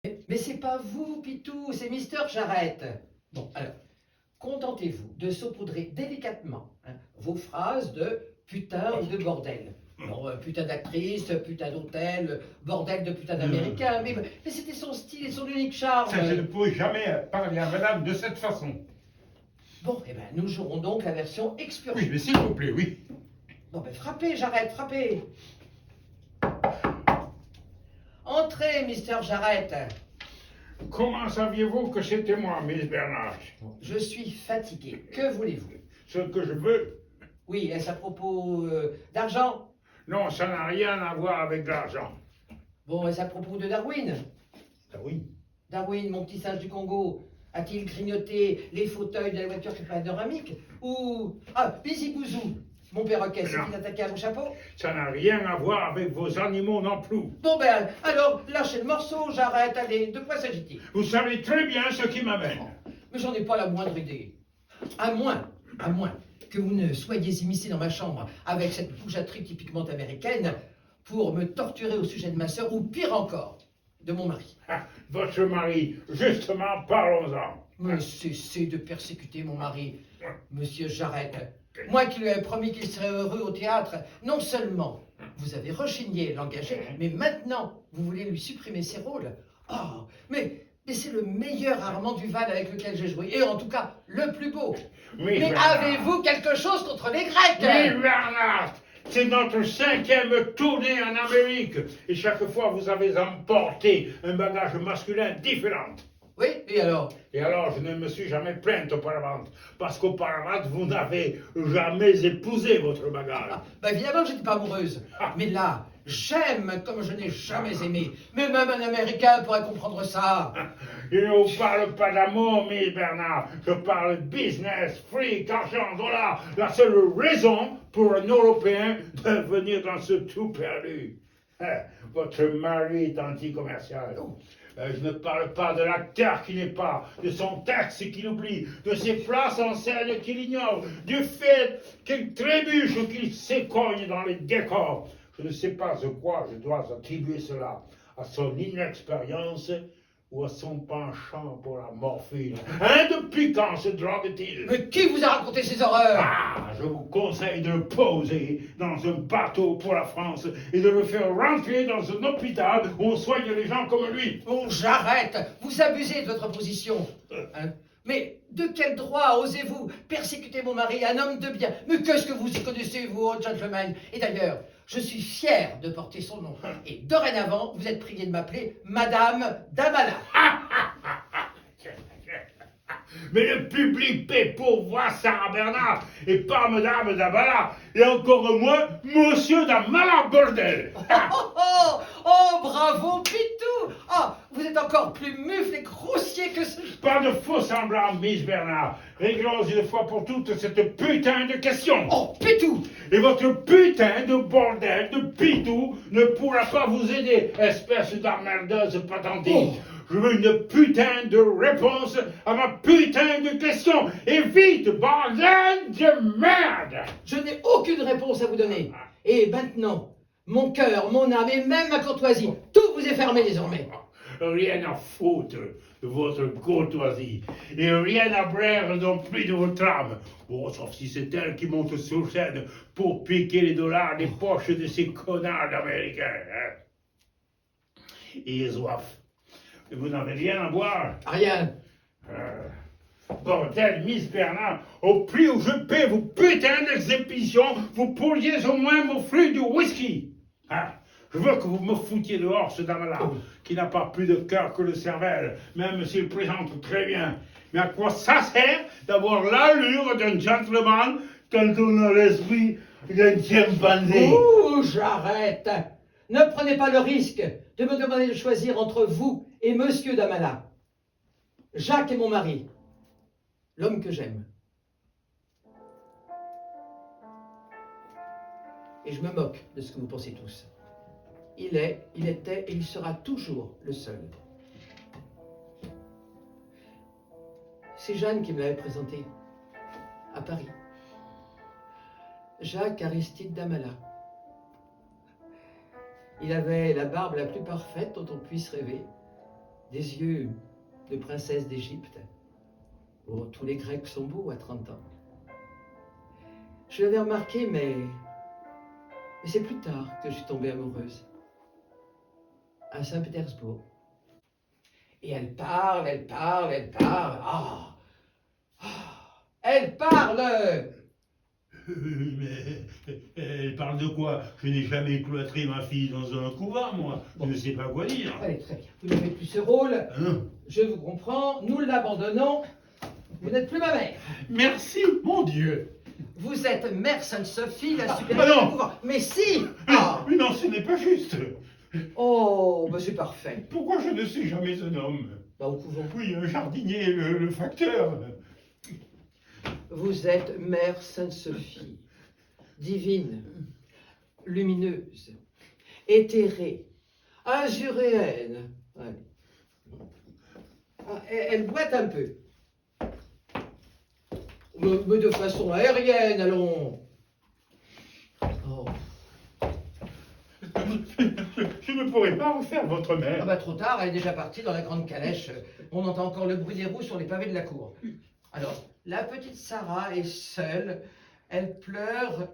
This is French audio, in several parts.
Mais c'est pas vous, Pitou, c'est Mister Jarrett. Bon, alors, contentez-vous de saupoudrer délicatement vos phrases de putain ou de bordel. Bon, putain d'actrice, putain d'hôtel, bordel de putain d'américain, mais c'était son style et son unique charme. Ça, je ne pourrais jamais parler à madame de cette façon. Bon, eh ben, nous jouerons donc la version expurgée. Oui, mais s'il vous plaît, oui. Bon, ben, frappez, Jarrett, frappez. Entrez, Mister Jarrett. Comment saviez-vous que c'était moi, Miss Bernard? Je suis fatigué. Que voulez-vous? Ce que je veux? Oui, est-ce à propos d'argent? Non, ça n'a rien à voir avec l'argent. Bon, est-ce à propos de Darwin? Ah oui. Darwin, mon petit singe du Congo, a-t-il grignoté les fauteuils de la voiture panoramique? Ou... Ah, Busy Bouzou, mon perroquet, s'est-il attaqué à vos chapeaux? Ça n'a rien à voir avec vos animaux non plus. Bon ben, alors, lâchez le morceau, j'arrête, allez, de quoi s'agit-il? Vous savez très bien ce qui m'amène. Mais j'en ai pas la moindre idée. À moins que vous ne soyez immiscé dans ma chambre avec cette bougeatterie typiquement américaine pour me torturer au sujet de ma sœur, ou pire encore, de mon mari. Ah, votre mari, justement, parlons-en. Mais cessez de persécuter mon mari, monsieur Jarrett. Moi qui lui ai promis qu'il serait heureux au théâtre, non seulement vous avez rechigné l'engager, mais maintenant vous voulez lui supprimer ses rôles. Oh, mais c'est le meilleur Armand Duval avec lequel j'ai joué, et en tout cas le plus beau. Oui, Mais Bernard. avez-vous quelque chose contre les Grecs? Oui, Bernard, c'est notre 5e tournée en Amérique. Et chaque fois, vous avez emporté un bagage masculin différent. Oui, et alors? Et alors, je ne me suis jamais plainte auparavant. Parce qu'auparavant, vous n'avez jamais épousé votre bagage. Bah évidemment que je n'étais pas amoureuse. Mais là, j'aime comme je n'ai jamais aimé. Mais même un Américain pourrait comprendre ça. Je ne vous parle pas d'amour, Miss Bernard. Je parle business, fric, argent, voilà la seule raison pour un Européen de venir dans ce tout perdu. Votre mari est anti-commercial. Je ne parle pas de l'acteur qui n'est pas, de son texte qu'il oublie, de ses places en scène qu'il ignore, du fait qu'il trébuche ou qu'il s'écogne dans les décors. Je ne sais pas à quoi je dois attribuer cela, à son inexpérience ou à son penchant pour la morphine. Depuis quand se drogue-t-il? Mais qui vous a raconté ces horreurs? Ah, je vous conseille de le poser dans un bateau pour la France et de le faire rentrer dans un hôpital où on soigne les gens comme lui. Bon, j'arrête. Vous abusez de votre position. Hein? Mais de quel droit osez-vous persécuter mon mari, un homme de bien? Mais qu'est-ce que vous y connaissez, vous, oh, gentlemen? Et d'ailleurs, je suis fier de porter son nom. Et dorénavant, vous êtes prié de m'appeler Madame Damala. Mais le public paie pour voir Sarah Bernard et pas Madame Damala, et encore moins Monsieur Damala, bordel. Oh, bravo, Pitou! Ah, vous êtes encore plus mufle et grossier que ce... Pas de faux semblants, Miss Bernard. Réglons une fois pour toutes cette putain de question. Oh, Pitou! Et votre putain de bordel de pitou ne pourra pas vous aider, espèce d'emmerdeuse patentée. Oh. Je veux une putain de réponse à ma putain de question. Et vite, bordel de merde! Je n'ai aucune réponse à vous donner. Et maintenant, mon cœur, mon âme et même ma courtoisie, tout vous est fermé désormais. Rien à foutre de votre courtoisie. Et rien à braire non plus de votre âme. Oh, sauf si c'est elle qui monte sur scène pour piquer les dollars des poches de ces connards d'Américains. Hein? Et soif. Et vous n'avez rien à boire? Rien. Bordel, Miss Bernard, au prix où je paie vos putains d'exhibitions, vous pourriez au moins m'offrir du whisky. Hein? Je veux que vous me foutiez dehors, ce dame-là, qui n'a pas plus de cœur que le cervelle, même s'il présente très bien. Mais à quoi ça sert d'avoir l'allure d'un gentleman quand on a l'esprit d'un chimpanzé? Ouh, j'arrête. Ne prenez pas le risque de me demander de choisir entre vous et Monsieur Damala. Jacques est mon mari, l'homme que j'aime. Et je me moque de ce que vous pensez tous. Il est, il était et il sera toujours le seul. C'est Jeanne qui me l'avait présenté, à Paris. Jacques Aristide Damala. Il avait la barbe la plus parfaite dont on puisse rêver, des yeux de princesse d'Égypte. Oh, tous les Grecs sont beaux à 30 ans. Je l'avais remarqué, mais c'est plus tard que je suis tombée amoureuse. À Saint-Pétersbourg. Et elle parle, elle parle, elle parle. Ah, elle parle! Mais elle parle de quoi? Je n'ai jamais cloîtré ma fille dans un couvent, moi. Je ne sais pas quoi dire. Allez, très bien. Vous ne faites plus ce rôle. Ah non. Je vous comprends. Nous l'abandonnons. Vous n'êtes plus ma mère. Merci, mon Dieu. Vous êtes mère Sainte-Sophie, la Ah supérieure non. du couvent. Mais si! Ah. Mais non, ce n'est pas juste. Oh, bah c'est parfait. Pourquoi je ne suis jamais un homme? Bah, au couvent. Oui, un jardinier, le facteur. Vous êtes mère Sainte-Sophie, divine, lumineuse, éthérée, azuréenne. Ouais. Ah, elle boite un peu. Mais de façon aérienne, allons. Oh. Je ne pourrais pas refaire votre Ah mère. bah trop tard, elle est déjà partie dans la grande calèche. On entend encore le bruit des roues sur les pavés de la cour. Alors, la petite Sarah est seule, elle pleure,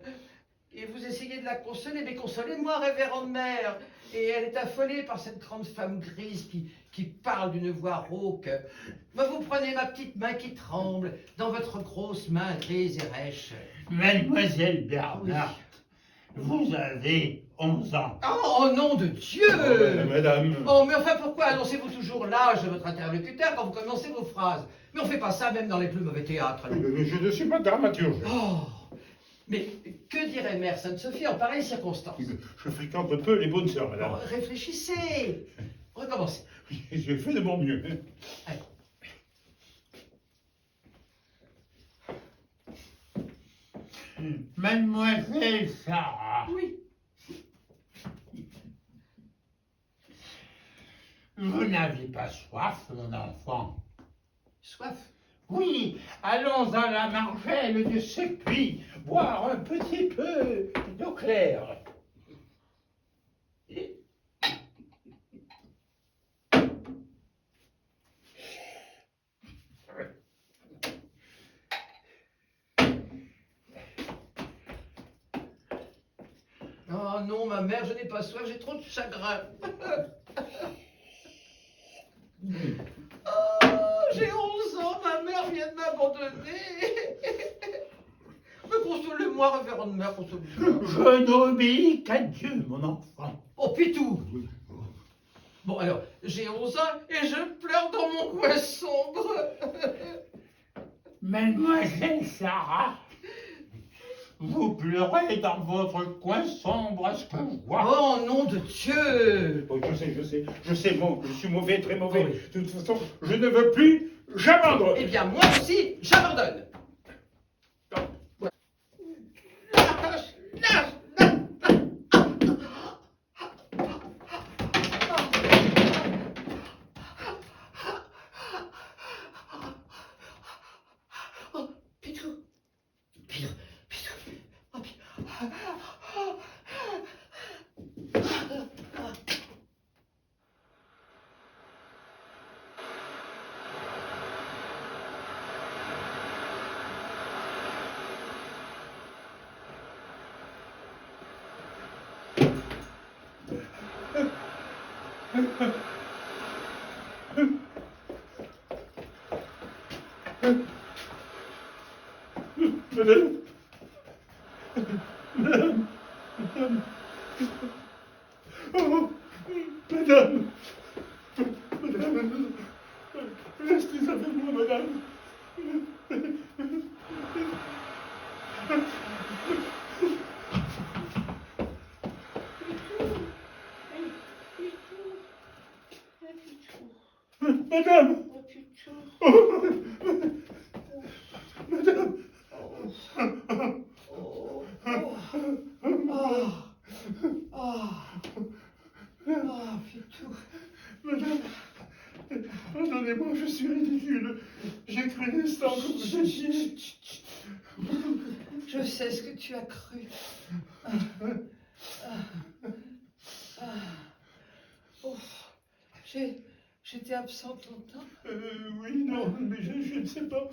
et vous essayez de la consoler, mais consolez-moi, révérende mère. Et elle est affolée par cette grande femme grise qui parle d'une voix rauque. Bah, vous prenez ma petite main qui tremble dans votre grosse main grise et rêche. Mademoiselle Bernard, vous avez 11 ans. Oh, nom de Dieu! Madame. Oh, mais enfin, pourquoi annoncez-vous toujours l'âge de votre interlocuteur quand vous commencez vos phrases? Mais on fait pas ça même dans les plus mauvais théâtres. Mais je ne suis pas dramaturge. Oh! Mais que dirait mère Sainte-Sophie en pareille circonstance? Je fréquente peu les bonnes sœurs, madame. Oh, réfléchissez! Recommencez. J'ai fait de mon mieux. Allez. Mademoiselle Sarah, Oui. vous n'avez pas soif, mon enfant? Soif? Oui, allons à la margelle de ce puits, boire un petit peu d'eau claire. Oh non, ma mère, je n'ai pas soif, j'ai trop de chagrin. Oh, j'ai 11 ans, ma mère vient de m'abandonner. Mais console-moi, révérende mère, console-moi. Je n'obéis qu'à Dieu, mon enfant. Oh, Pitou! Bon, alors, j'ai 11 ans et je pleure dans mon coin sombre. Mademoiselle Sarah, vous pleurez dans votre coin sombre, à ce que je vois. Oh, nom de Dieu! Oh, je sais, bon, je suis mauvais, très mauvais. Oui. De toute façon, je ne veux plus, j'abandonne. Eh bien, moi aussi, j'abandonne. Oh, Pitou. Pitou, Pitou. Oh, Pitou. Madame, madame, madame, oh, madame, madame, restez avec moi, madame. Madame, oh, madame. Pitou. Madame, pardonnez-moi, je suis ridicule. J'ai cru l'instant que vous étiez. Je sais ce que tu as cru. Ouf. J'étais absente longtemps. Oui, non, mais je ne sais pas.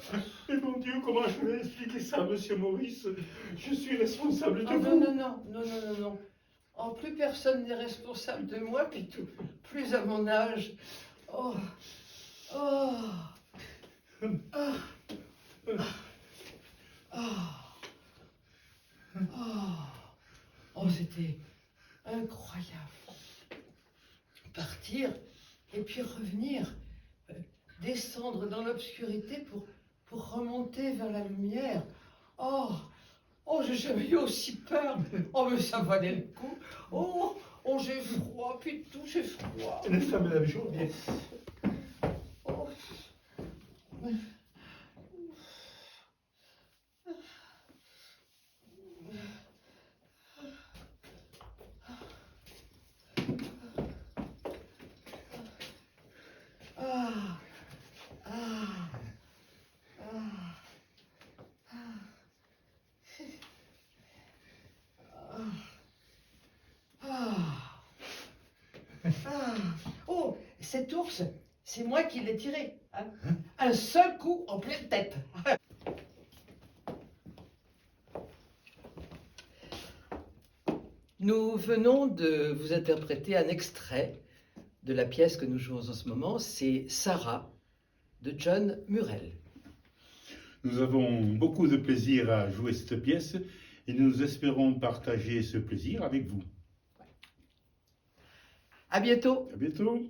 Mais mon Dieu, comment je vais expliquer ça, monsieur Maurice? Je suis responsable de Ah vous. non. Oh, plus personne n'est responsable de moi, puis tout, plus à mon âge. Oh, oh, ah, ah, ah. Oh, c'était incroyable. Partir et puis revenir, descendre dans l'obscurité pour remonter vers la lumière. Oh, j'ai jamais eu aussi peur. Oh, mais ça valait le coup. Oh, j'ai froid, puis tout, j'ai froid. Ça me lave chaud. Oh. Ah, ah, ah, ah, ah. Oh, cet ours, c'est moi qui l'ai tiré. Hein. Un seul coup en pleine tête. Nous venons de vous interpréter un extrait de la pièce que nous jouons en ce moment. C'est Sarah de John Murrell. Nous avons beaucoup de plaisir à jouer cette pièce et nous espérons partager ce plaisir avec vous. À bientôt. À bientôt.